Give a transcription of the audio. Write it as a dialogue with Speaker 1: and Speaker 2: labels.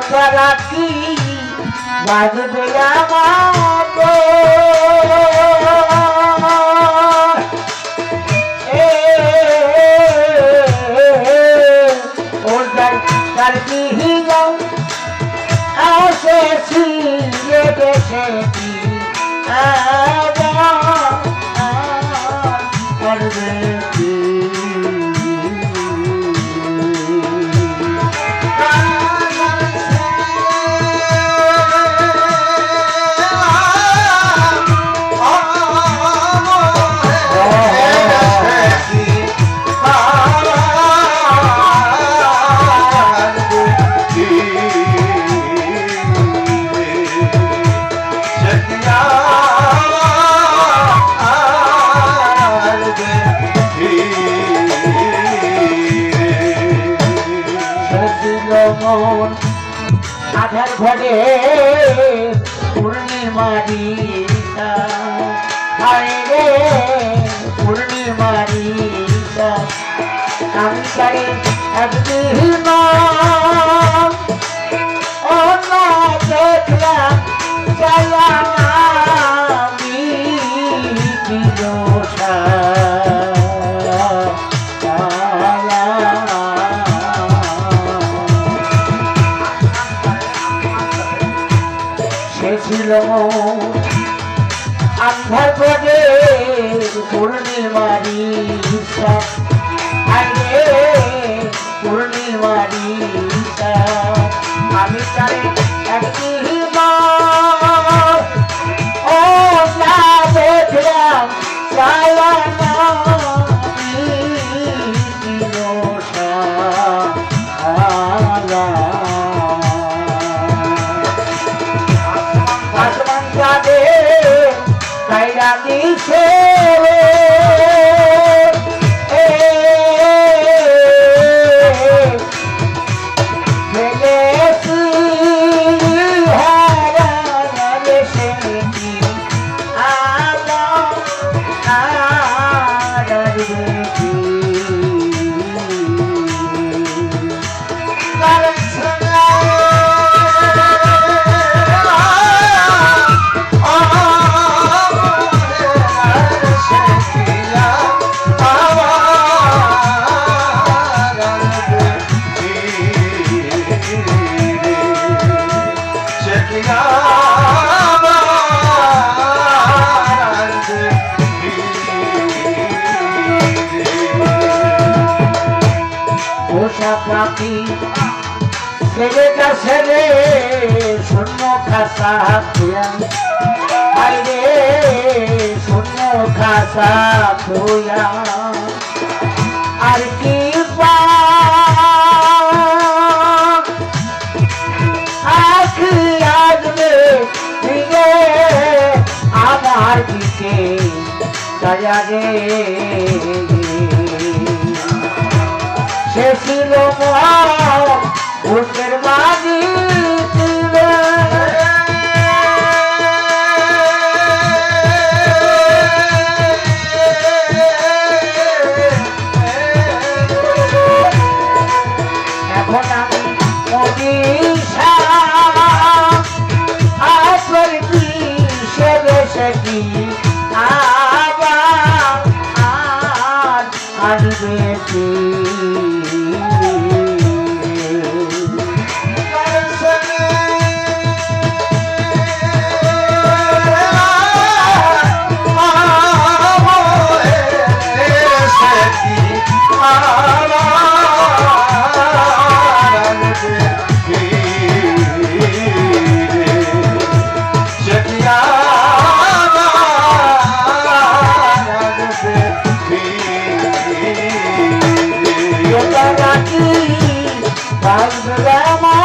Speaker 1: তোরা কি বাজবে আমার ওর তার বিহীন এসেছি দেখেছি করবে আধার ঘরে পূর্ণিমারি রে পূর্ণিমারি আমি তারে একদিন দেখলাম ছিল আন্ধার করে পূর্ণিমারি পূর্ণিমারি আমি তাই একদিন দেখলাম কাইরা দিছে পাখি ছেলেটা ছেলে শূন্য খাসা বাইরে শূন্য খাসা খুয়া আর কি আখি আসবে ফিরে আমার দিকে দয়া রে সে ছিল ভূতের বাড়ি এখন আমি মদিশা আসর কি সে বেশে কি আবার আসবে কি I'm